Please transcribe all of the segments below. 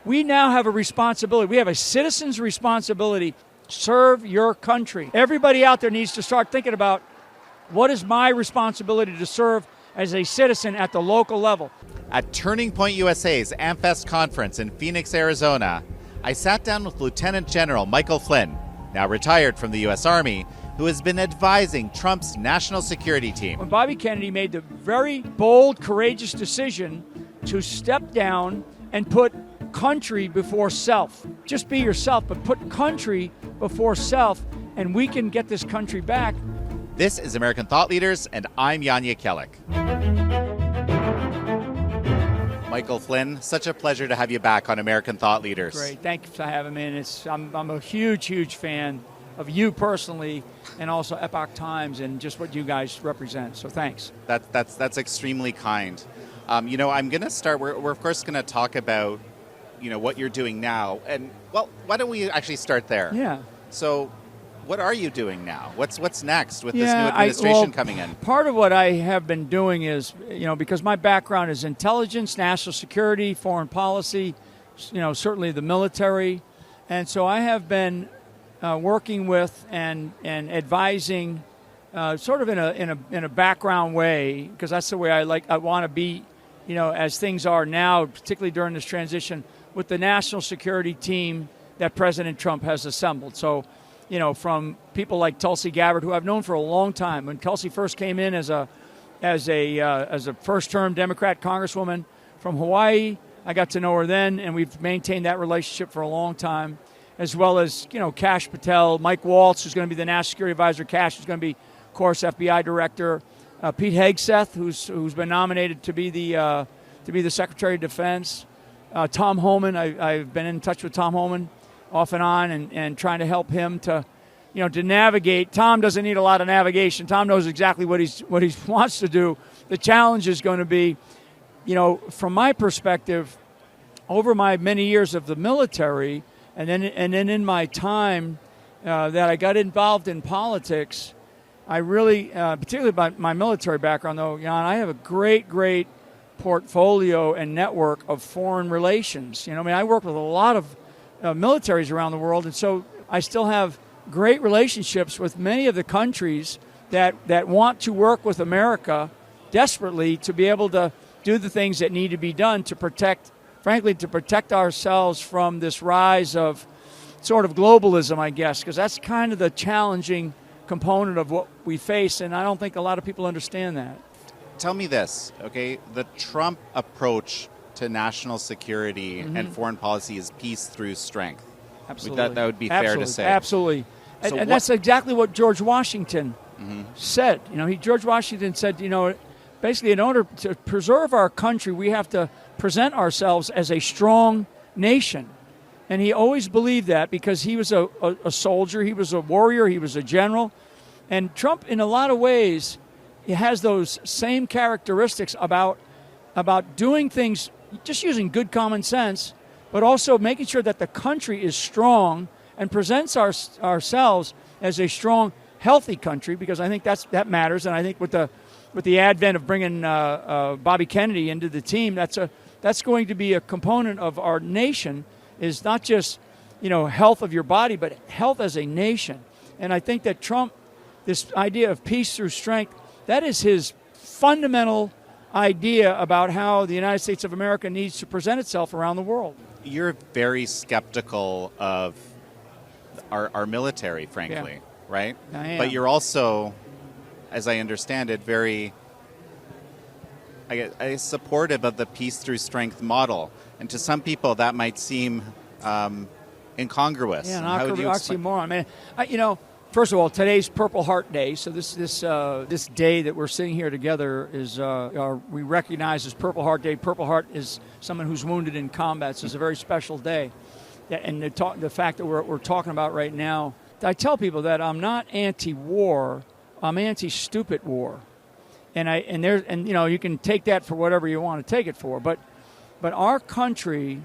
we now have a responsibility. We have a citizen's responsibility. Serve your country. Everybody out there needs to start thinking about, what is my responsibility to serve as a citizen at the local level? At Turning Point USA's AmFest conference in Phoenix, Arizona, I sat down with Lieutenant General Michael Flynn, now retired from the U.S. Army, who has been advising Trump's national security team. When Bobby Kennedy made the very bold, courageous decision to step down and put country before self. Just be yourself, but put country before self, and we can get this country back. This is American Thought Leaders, and I'm Yanya Kellick. Michael Flynn, such a pleasure to have you back on American Thought Leaders. Great, thank you for having me. And I'm a huge fan of you personally, and also Epoch Times, and just what you guys represent. So thanks. That's extremely kind. I'm going to start. We're of course going to talk about what you're doing now, and why don't we actually start there? Yeah. So, what are you doing now? What's next with this new administration coming in? Part of what I have been doing is, because my background is intelligence, national security, foreign policy, certainly the military, and so I have been working with and advising, sort of in a background way, because that's the way I want to be, as things are now, particularly during this transition, with the national security team that President Trump has assembled. So, from people like Tulsi Gabbard, who I've known for a long time. When Tulsi first came in as a first-term Democrat congresswoman from Hawaii, I got to know her then, and we've maintained that relationship for a long time. As well as Kash Patel, Mike Waltz, who's going to be the national security advisor. Kash is going to be, of course, FBI director. Pete Hegseth, who's been nominated to be the Secretary of Defense. Tom Homan, I've been in touch with Tom Homan off and on, and trying to help him to navigate. Tom doesn't need a lot of navigation. Tom knows exactly what he wants to do. The challenge is going to be, from my perspective, over my many years of the military, and then in my time that I got involved in politics, I really, particularly by my military background, though, Jan, I have a great portfolio and network of foreign relations. I work with a lot of militaries around the world, and so I still have great relationships with many of the countries that want to work with America desperately to be able to do the things that need to be done to protect ourselves from this rise of sort of globalism, I guess, because that's kind of the challenging component of what we face, and I don't think a lot of people understand that. Tell me this, okay? The Trump approach to national security and foreign policy is peace through strength. Absolutely. That would be fair to say. Absolutely. So and that's exactly what George Washington said. George Washington said, basically, in order to preserve our country, we have to present ourselves as a strong nation. And he always believed that because he was a soldier, he was a warrior, he was a general. And Trump, in a lot of ways, he has those same characteristics about doing things, just using good common sense, but also making sure that the country is strong and presents ourselves as a strong, healthy country, because I think that matters. And I think with the advent of bringing Bobby Kennedy into the team, that's going to be a component of our nation, is not just health of your body, but health as a nation. And I think that Trump, this idea of peace through strength, that is his fundamental idea about how the United States of America needs to present itself around the world. You're very skeptical of our military, frankly, right? I am. But you're also, as I understand it, very supportive of the peace through strength model. And to some people, that might seem incongruous. Yeah, an oxymoron. I mean, first of all, today's Purple Heart Day. So this day that we're sitting here together is we recognize as Purple Heart Day. Purple Heart is someone who's wounded in combat. So it's a very special day. And the fact that we're talking about right now, I tell people that I'm not anti-war. I'm anti-stupid war. And you can take that for whatever you want to take it for. But our country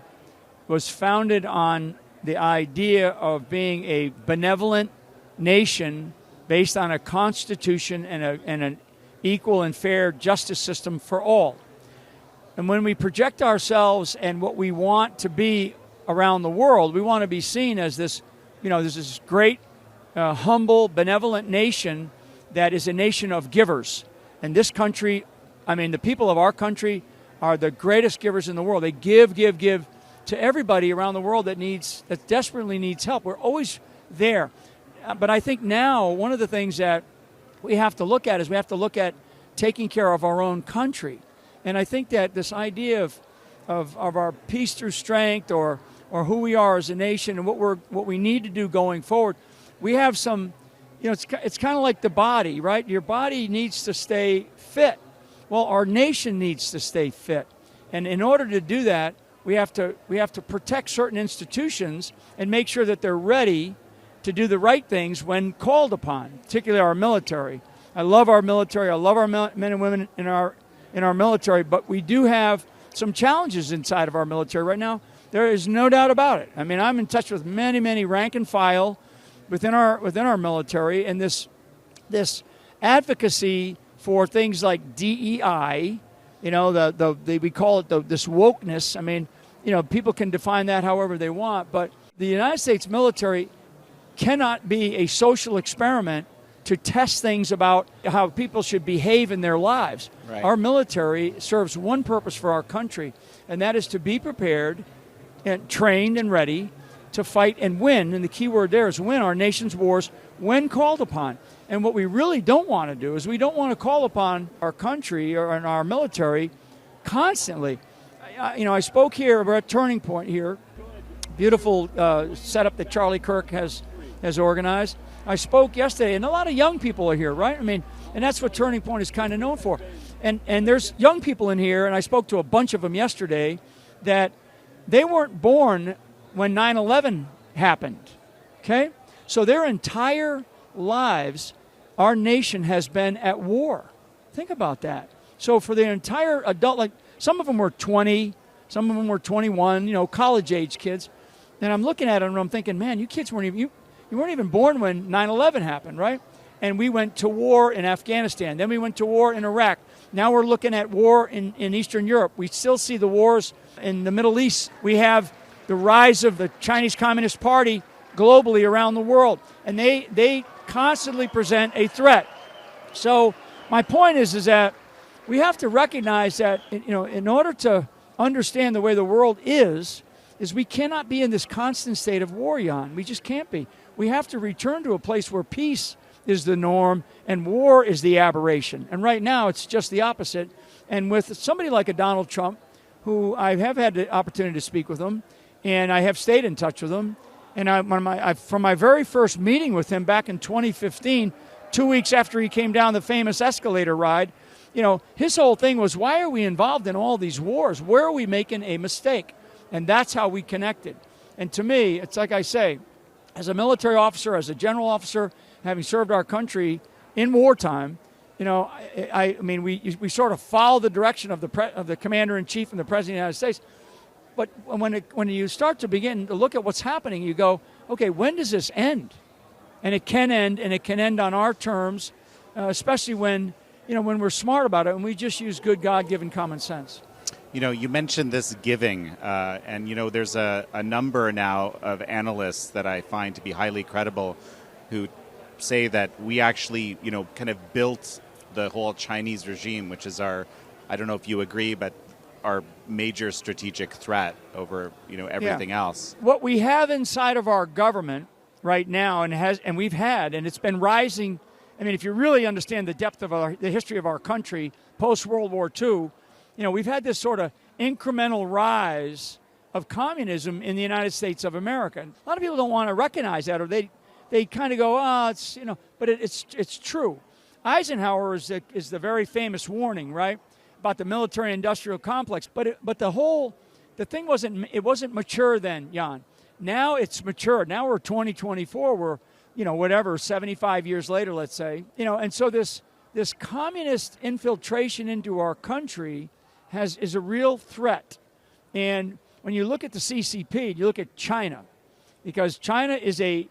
was founded on the idea of being a benevolent nation based on a constitution and an equal and fair justice system for all. And when we project ourselves and what we want to be around the world. We want to be seen as this, this great, humble, benevolent nation that is a nation of givers. And this country, the people of our country are the greatest givers in the world. They give to everybody around the world that desperately needs help. We're always there. But I think now one of the things that we have to look at is we have to look at taking care of our own country. And I think that this idea of our peace through strength or who we are as a nation and what we need to do going forward, we have some, it's kind of like the body, right? Your body needs to stay fit. Well, our nation needs to stay fit. And in order to do that, we have to protect certain institutions and make sure that they're ready to do the right things when called upon, particularly our military. I love our military. I love our men and women in our military, but we do have some challenges inside of our military right now. There is no doubt about it. I'm in touch with many, many rank and file within our military, and this advocacy for things like DEI, we call it this wokeness. People can define that however they want, but the United States military cannot be a social experiment to test things about how people should behave in their lives. Right. Our military serves one purpose for our country, and that is to be prepared and trained and ready to fight and win, and the key word there is win our nation's wars when called upon. And what we really don't want to do is we don't want to call upon our country or our military constantly. I spoke here, we're at Turning Point here, beautiful setup that Charlie Kirk has organized. I spoke yesterday, and a lot of young people are here, right? And that's what Turning Point is kind of known for. And there's young people in here, and I spoke to a bunch of them yesterday, that they weren't born when 9/11 happened, okay? So their entire lives, our nation has been at war. Think about that. So for the entire adult, like some of them were 20, some of them were 21, college-age kids. And I'm looking at them and I'm thinking, man, you kids weren't even born when 9/11 happened, right? And we went to war in Afghanistan. Then we went to war in Iraq. Now we're looking at war in Eastern Europe. We still see the wars in the Middle East. We have the rise of the Chinese Communist Party globally around the world. And they constantly present a threat. So my point is that we have to recognize that, in order to understand the way the world is we cannot be in this constant state of war, Jan. We just can't be. We have to return to a place where peace is the norm and war is the aberration. And right now it's just the opposite. And with somebody like a Donald Trump, who I have had the opportunity to speak with him, and I have stayed in touch with him, and from my very first meeting with him back in 2015, 2 weeks after he came down the famous escalator ride, his whole thing was, why are we involved in all these wars? Where are we making a mistake? And that's how we connected. And to me, it's like I say, as a military officer, as a general officer, having served our country in wartime, we sort of follow the direction of the commander-in-chief and the president of the United States. But when you start to begin to look at what's happening, you go, okay, when does this end? And it can end, and it can end on our terms, especially when we're smart about it and we just use good God-given common sense. You mentioned this giving, and there's a number now of analysts that I find to be highly credible who say that we actually, kind of built the whole Chinese regime, which is I don't know if you agree, but our major strategic threat over, everything else. What we have inside of our government right now, and we've had, and it's been rising. If you really understand the depth of the history of our country post-World War II, we've had this sort of incremental rise of communism in the United States of America. And a lot of people don't want to recognize that, or they kind of go, it's, but it's true. Eisenhower is the very famous warning, right, about the military-industrial complex. But the thing wasn't mature then, Jan. Now it's mature. Now we're 2024. We're 75 years later, let's say. And so this communist infiltration into our country is a real threat. And when you look at the CCP, you look at China, because China is the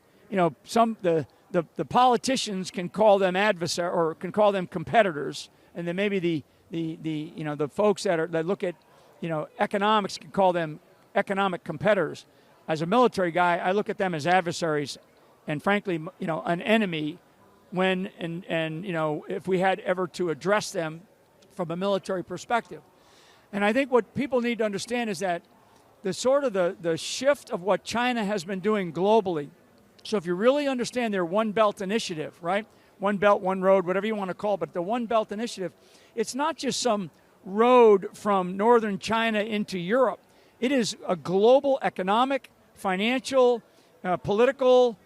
politicians can call them adversary or can call them competitors, and then maybe the folks that look at economics can call them economic competitors. As a military guy, I look at them as adversaries and frankly, an enemy when, and if we had ever to address them from a military perspective. And I think what people need to understand is that the shift of what China has been doing globally. So if you really understand their One Belt initiative, right? One Belt, One Road, whatever you want to call it, but the One Belt initiative, it's not just some road from northern China into Europe. It is a global economic, financial, political,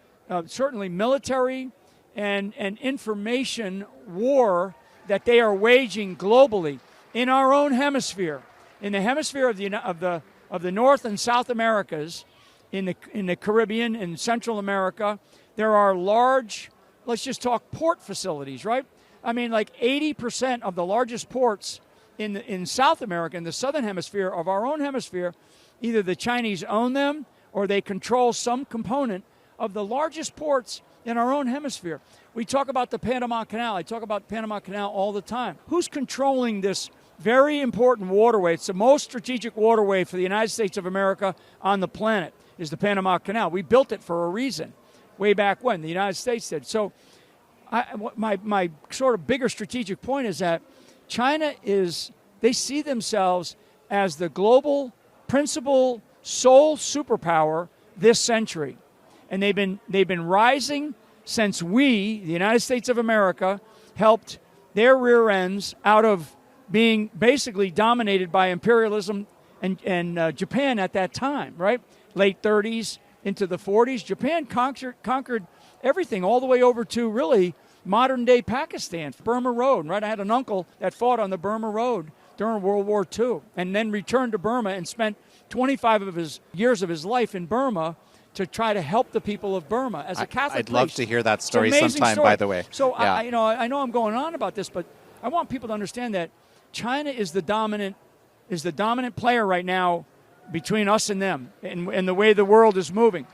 certainly military, and information war that they are waging globally in our own hemisphere, in the hemisphere of the North and South Americas, in the Caribbean and Central America. There are large, let's just talk port facilities, right? I mean, like 80% of the largest ports in South America, in the southern hemisphere of our own hemisphere, either the Chinese own them or they control some component of the largest ports in our own hemisphere. We talk about the Panama Canal. I talk about the Panama Canal all the time. Who's controlling this very important waterway? It's the most strategic waterway for the United States of America on the planet, is the Panama Canal. We built it for a reason way back when, the United States did. So my sort of bigger strategic point is that China they see themselves as the global principal sole superpower this century. And they've been rising since we, the United States of America, helped their rear ends out of being basically dominated by imperialism and Japan at that time, right? Late 30s into the 40s. Japan conquered everything all the way over to really modern-day Pakistan, Burma Road, right? I had an uncle that fought on the Burma Road during World War II and then returned to Burma and spent 25 of his years of his life in Burma to try to help the people of Burma as a Catholic I'd love priest. to hear that story sometime, story. by the way. So yeah. I know I'm going on about this, but I want people to understand that China is the dominant player right now between us and them and the way the world is moving.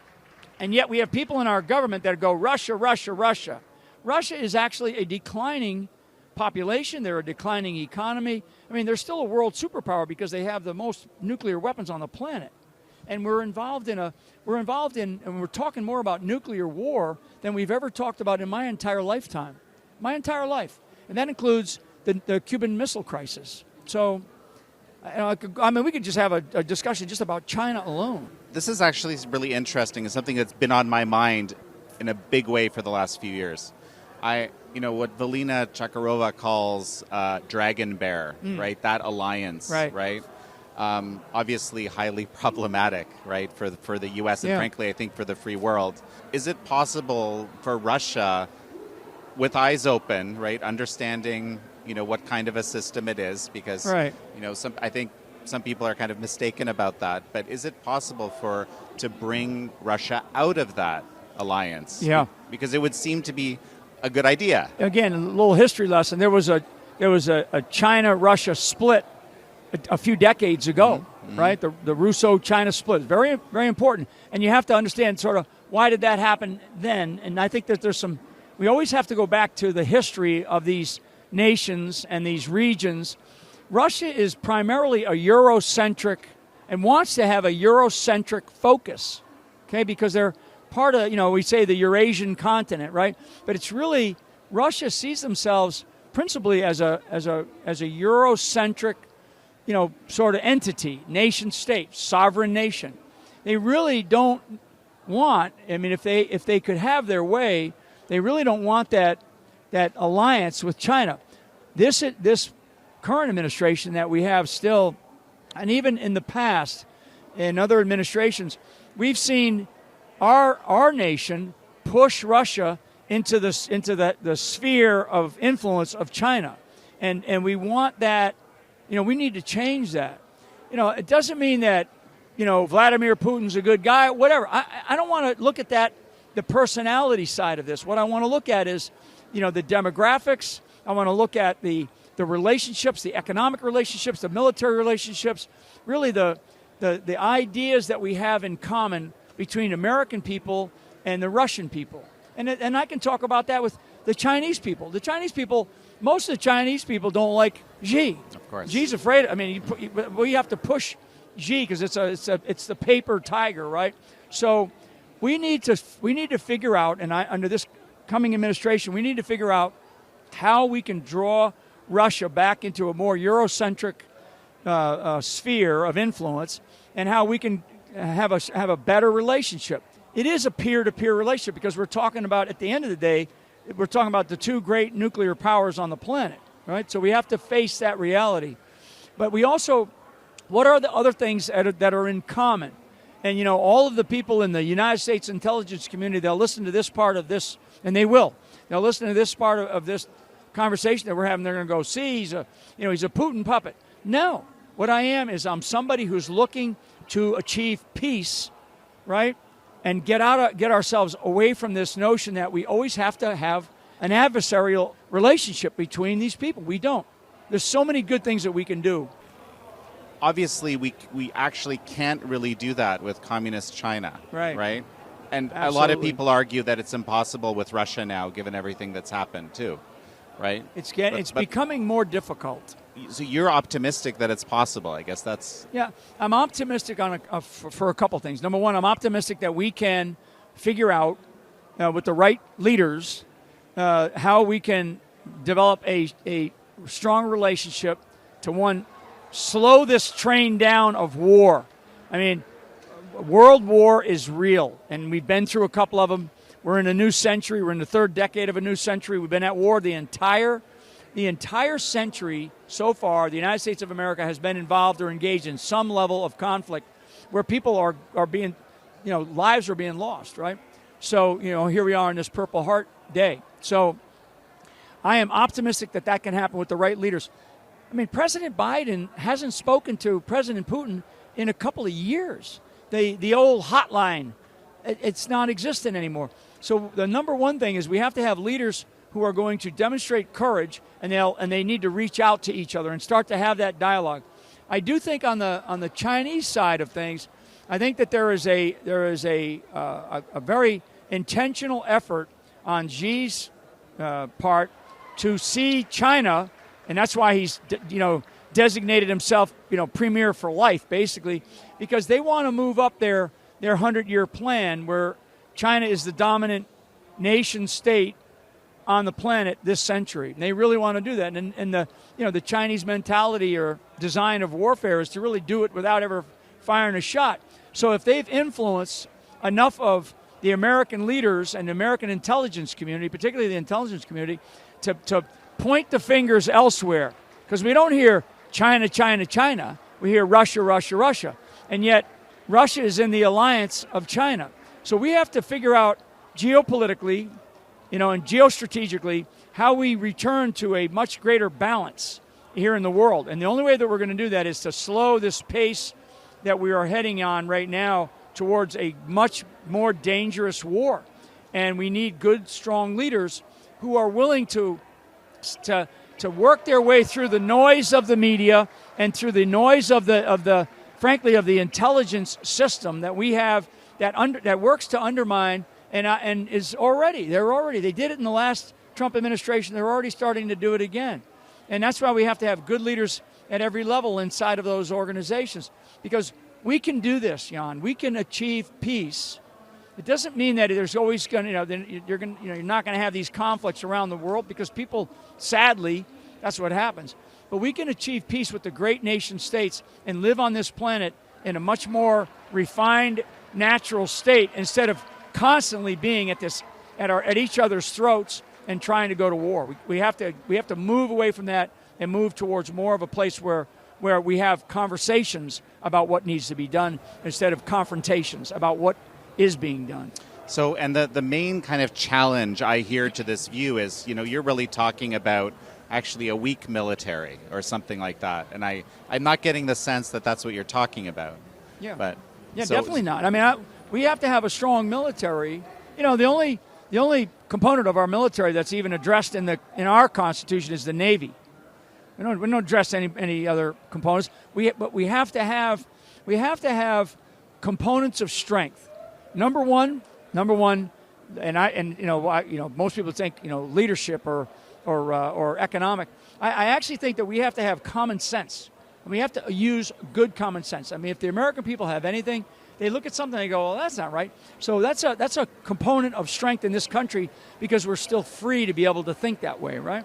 And yet we have people in our government that go, Russia, Russia, Russia. Russia is actually a declining population. They're a declining economy. I mean, they're still a world superpower because they have the most nuclear weapons on the planet. And we're involved in and we're talking more about nuclear war than we've ever talked about in my entire lifetime. My entire life. And that includes the Cuban Missile Crisis. So, we could just have a discussion just about China alone. This is actually really interesting. It's something that's been on my mind in a big way for the last few years. What Valina Chakarova calls Dragon Bear, right? That alliance, right? Obviously highly problematic, right, for the U.S. and frankly, I think for the free world. Is it possible for Russia, with eyes open, right, understanding, what kind of a system it is, because, I think some people are kind of mistaken about that, but is it possible to bring Russia out of that alliance? Yeah. Because it would seem to be a good idea. Again, a little history lesson. There was a China-Russia split a few decades ago, right? The Russo-China split. Very, very important. And you have to understand sort of why did that happen then? And I think that we always have to go back to the history of these nations and these regions. Russia is primarily a Eurocentric and wants to have a Eurocentric focus, okay? Because they're part of, we say the Eurasian continent, right? But it's really, Russia sees themselves principally as a Eurocentric, sort of entity, nation state, sovereign nation. They really don't want, if they could have their way, they really don't want that alliance with China. This current administration that we have still, and even in the past, in other administrations, we've seen our nation push Russia into the sphere of influence of China, and we want that. We need to change that. It doesn't mean that, Vladimir Putin's a good guy, whatever. I don't want to look at that, the personality side of this. What I want to look at is, the demographics. I want to look at the relationships, the economic relationships, the military relationships, really the ideas that we have in common between American people and the Russian people. And I can talk about that with the Chinese people. The Chinese people, most of the Chinese people don't like Xi. Of course. Xi's afraid. We have to push Xi because it's the paper tiger, right? So we need to figure out, and under this coming administration, we need to figure out how we can draw Russia back into a more Eurocentric sphere of influence, and how we can have a better relationship. It is a peer-to-peer relationship because we're talking about, at the end of the day, we're talking about the two great nuclear powers on the planet, right? So we have to face that reality. But we also, what are the other things that are in common? And, you know, all of the people in the United States intelligence community, they'll listen to this part of this, and they will. They'll listen to this part of this conversation that we're having. They're going to go, see, he's a Putin puppet. No. What I am is I'm somebody who's looking to achieve peace, right? And get ourselves away from this notion that we always have to have an adversarial relationship between these people. We don't. There's so many good things that we can do. Obviously, we actually can't really do that with communist China, right? And Absolutely. A lot of people argue that it's impossible with Russia now, given everything that's happened too, right? It's becoming more difficult. So you're optimistic that it's possible. I guess that's... Yeah, I'm optimistic for a couple things. Number one, I'm optimistic that we can figure out with the right leaders how we can develop a strong relationship to, one, slow this train down of war. I mean, world war is real, and we've been through a couple of them. We're in a new century. We're in the third decade of a new century. We've been at war the entire century so far. The United States of America has been involved or engaged in some level of conflict where people are being, lives are being lost, right? So, here we are on this Purple Heart Day. So I am optimistic that can happen with the right leaders. I mean, President Biden hasn't spoken to President Putin in a couple of years. The old hotline, it's non-existent anymore. So the number one thing is we have to have leaders who are going to demonstrate courage, and they need to reach out to each other and start to have that dialogue. I do think on the Chinese side of things, I think that there is a very intentional effort on Xi's part to see China, and that's why he's designated himself premier for life, basically, because they want to move up their 100-year plan where China is the dominant nation state on the planet this century. And they really want to do that. And the Chinese mentality or design of warfare is to really do it without ever firing a shot. So if they've influenced enough of the American leaders and the American intelligence community, particularly the intelligence community, to point the fingers elsewhere, because we don't hear China, China, China. We hear Russia, Russia, Russia. And yet Russia is in the alliance of China. So we have to figure out geopolitically, and geostrategically, how we return to a much greater balance here in the world. And the only way that we're going to do that is to slow this pace that we are heading on right now towards a much more dangerous war. And we need good, strong leaders who are willing to work their way through the noise of the media and through the noise of the intelligence system that we have that works to undermine and is already. They did it in the last Trump administration. They're already starting to do it again. And that's why we have to have good leaders at every level inside of those organizations, because we can do this, Jan. We can achieve peace. It doesn't mean that there's always going to, you're not going to have these conflicts around the world, because people, sadly, that's what happens. But we can achieve peace with the great nation states and live on this planet in a much more refined, natural state, instead of constantly being at each other's throats and trying to go to war. We have to move away from that and move towards more of a place where we have conversations about what needs to be done instead of confrontations about what is being done. So, and the main kind of challenge I hear to this view is, you're really talking about actually a weak military or something like that. And I'm not getting the sense that that's what you're talking about. Yeah. Definitely not. I mean, we have to have a strong military. The only component of our military that's even addressed in our Constitution is the Navy. We don't address any other components. But we have to have components of strength. Number one, most people think leadership or economic. I actually think that we have to have common sense. And we have to use good common sense. I mean, if the American people have anything, they look at something and they go, well, that's not right. So that's a component of strength in this country because we're still free to be able to think that way, right?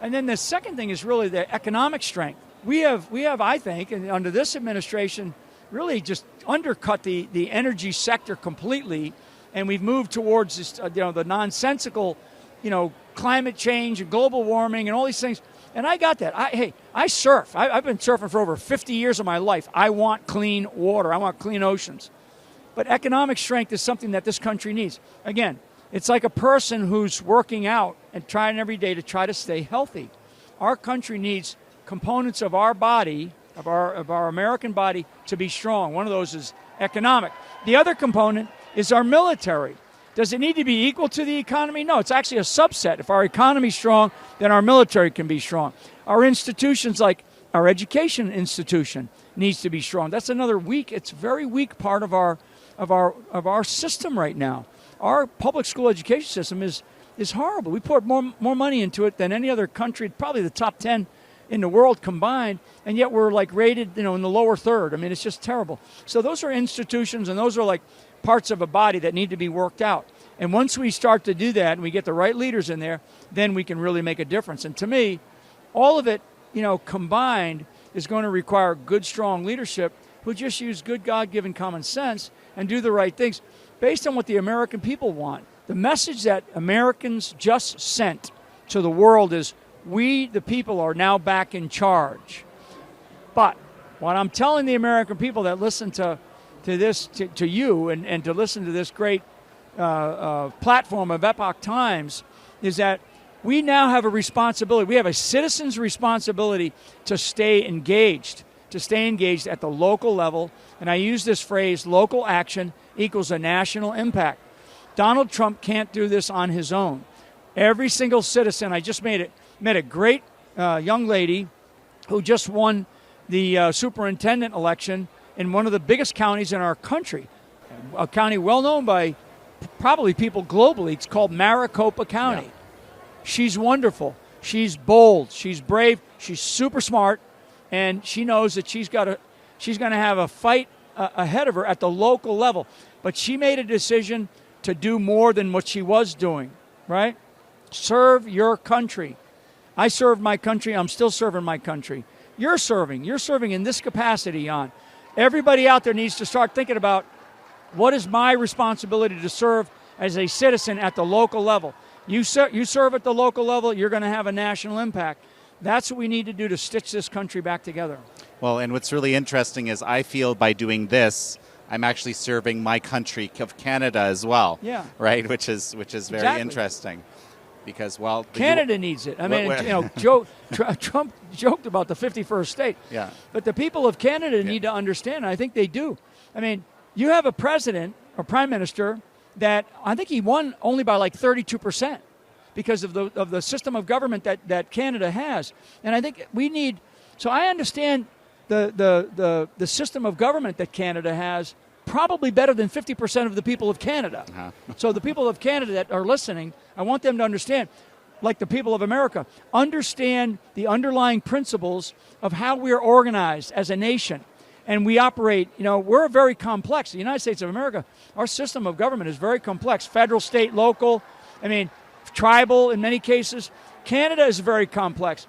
And then the second thing is really the economic strength. We have, I think, and under this administration, really just undercut the energy sector completely, and we've moved towards this, the nonsensical, climate change and global warming and all these things. And I got that. I surf. I've been surfing for over 50 years of my life. I want clean water. I want clean oceans. But economic strength is something that this country needs. Again, it's like a person who's working out and trying every day to try to stay healthy. Our country needs components of our body, of our American body, to be strong. One of those is economic. The other component is our military. Does it need to be equal to the economy? No, it's actually a subset. If our economy's strong, then our military can be strong. Our institutions, like our education institution, needs to be strong. That's another weak, it's a very weak part of our system right now. Our public school education system is horrible. We poured more money into it than any other country, probably the top 10 in the world combined, and yet we're like rated, in the lower third. I mean, it's just terrible. So those are institutions, and those are like parts of a body that need to be worked out. And once we start to do that and we get the right leaders in there, then we can really make a difference. And to me, all of it, combined is going to require good, strong leadership who just use good God-given common sense and do the right things based on what the American people want. The message that Americans just sent to the world is, we, the people, are now back in charge. But what I'm telling the American people that listen to this, to you, and to listen to this great platform of Epochtimes, is that we now have a responsibility. We have a citizen's responsibility to stay engaged at the local level. And I use this phrase, local action equals a national impact. Donald Trump can't do this on his own. Every single citizen, I just met a great young lady who just won the superintendent election in one of the biggest counties in our country, a county well known by probably people globally. It's called Maricopa County. Yeah. She's wonderful. She's bold. She's brave. She's super smart, and she knows that she's going to have a fight ahead of her at the local level. But she made a decision to do more than what she was doing. Right? Serve your country. I served my country. I'm still serving my country. You're serving. You're serving in this capacity, Jan. Everybody out there needs to start thinking about, what is my responsibility to serve as a citizen at the local level? You serve at the local level, you're going to have a national impact. That's what we need to do to stitch this country back together. Well, and what's really interesting is I feel by doing this, I'm actually serving my country of Canada as well. Yeah. Right, which is very interesting. Because, well, Canada needs it. I mean, Trump joked about the 51st state. Yeah. But the people of Canada need to understand, and I think they do. I mean, you have a president or prime minister that I think he won only by like 32% because of the system of government that Canada has. And I think we need. So I understand the system of government that Canada has probably better than 50% of the people of Canada. Uh-huh. So the people of Canada that are listening, I want them to understand, like the people of America, understand the underlying principles of how we are organized as a nation. And we operate, we're very complex. The United States of America, our system of government is very complex. Federal, state, local, tribal in many cases. Canada is very complex.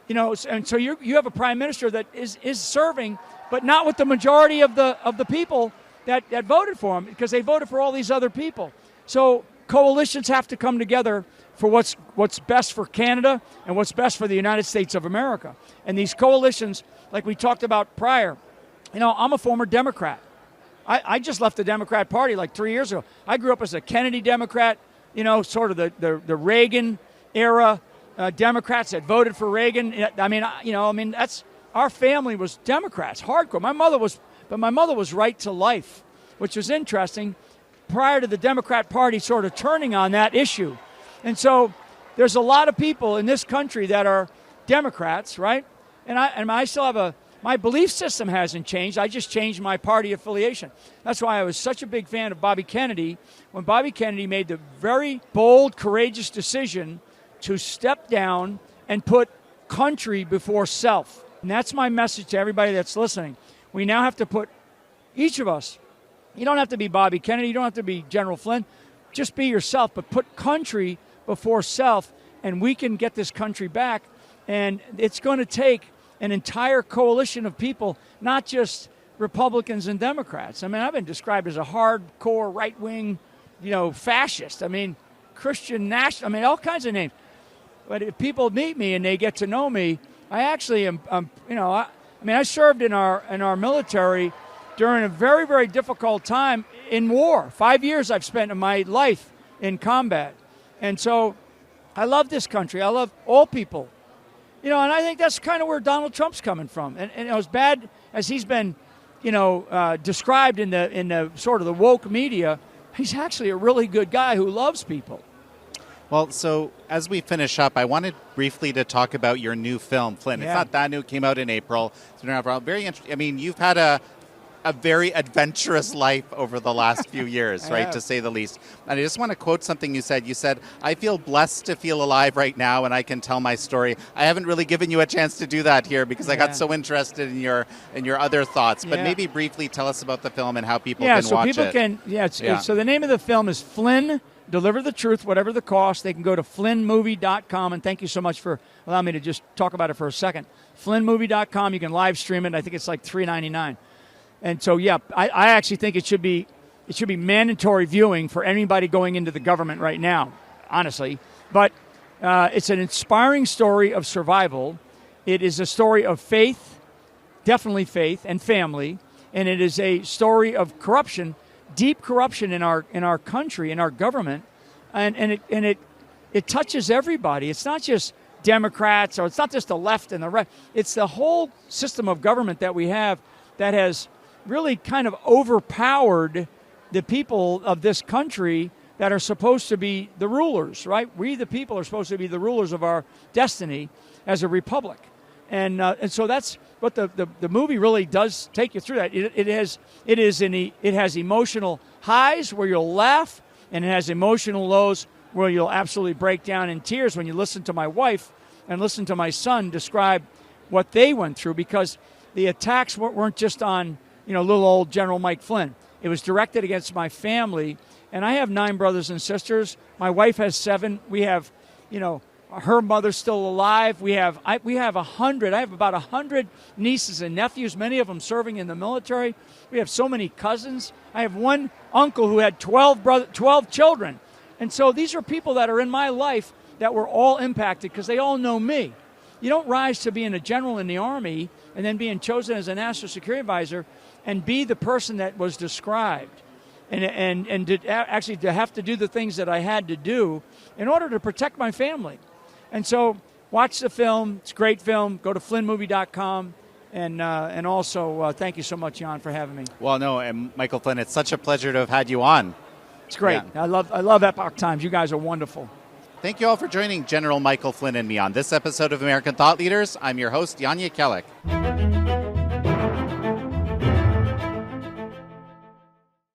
And so you have a prime minister that is serving, but not with the majority of the people that voted for him, because they voted for all these other people. So coalitions have to come together for what's best for Canada and what's best for the United States of America. And these coalitions, like we talked about prior, I'm a former Democrat. I just left the Democrat Party like 3 years ago. I grew up as a Kennedy Democrat, sort of the Reagan era Democrats that voted for Reagan. That's, our family was Democrats, hardcore. My mother was right to life, which was interesting, prior to the Democrat Party sort of turning on that issue. And so there's a lot of people in this country that are Democrats, right? And I still have my belief system hasn't changed. I just changed my party affiliation. That's why I was such a big fan of Bobby Kennedy, when Bobby Kennedy made the very bold, courageous decision to step down and put country before self. And that's my message to everybody that's listening. We now have to put each of us, you don't have to be Bobby Kennedy, you don't have to be General Flynn, just be yourself, but put country before self, and we can get this country back. And it's going to take an entire coalition of people, not just Republicans and Democrats. I mean, I've been described as a hardcore right-wing, fascist. I mean, Christian national. I mean, all kinds of names. But if people meet me and they get to know me, I actually am. I served in our military during a very, very difficult time in war. 5 years I've spent in my life in combat, and so I love this country. I love all people. And I think that's kind of where Donald Trump's coming from. And as bad as he's been, described in the sort of the woke media, he's actually a really good guy who loves people. Well, so as we finish up, I wanted briefly to talk about your new film, Flynn. Yeah. It's not that new. It came out in April. It's been around very interesting. I mean, you've had a very adventurous life over the last few years, right, to say the least. And I just want to quote something you said. You said, "I feel blessed to feel alive right now, and I can tell my story." I haven't really given you a chance to do that here because I got so interested in your other thoughts. But maybe briefly tell us about the film and how people can so watch people it. Can. So the name of the film is Flynn, Deliver the Truth, Whatever the Cost. They can go to flynnmovie.com, and thank you so much for allowing me to just talk about it for a second. flynnmovie.com. You can live stream it. I think it's like $3.99. And so, I actually think it should be mandatory viewing for anybody going into the government right now, honestly. But it's an inspiring story of survival. It is a story of faith, definitely faith, and family. And it is a story of corruption, deep corruption in our country, in our government. And it touches everybody. It's not just Democrats, or it's not just the left and the right. It's the whole system of government that we have that has really kind of overpowered the people of this country that are supposed to be the rulers, right? We, the people, are supposed to be the rulers of our destiny as a republic. And so that's what the movie really does take you through that. It has emotional highs where you'll laugh, and it has emotional lows where you'll absolutely break down in tears when you listen to my wife and listen to my son describe what they went through, because the attacks weren't just on little old General Mike Flynn. It was directed against my family, and I have 9 brothers and sisters. My wife has 7. We have, her mother's still alive. We have 100. I have about 100 nieces and nephews, many of them serving in the military. We have so many cousins. I have one uncle who had 12 children. And so these are people that are in my life that were all impacted because they all know me. You don't rise to being a general in the Army and then being chosen as a national security advisor and be the person that was described, and to have to do the things that I had to do in order to protect my family. And so watch the film. It's a great film. Go to flynnmovie.com. And also, thank you so much, Jan, for having me. Well, no, and Michael Flynn, it's such a pleasure to have had you on. It's great. Yeah. I love Epoch Times. You guys are wonderful. Thank you all for joining General Michael Flynn and me on this episode of American Thought Leaders. I'm your host, Jan Jekielek.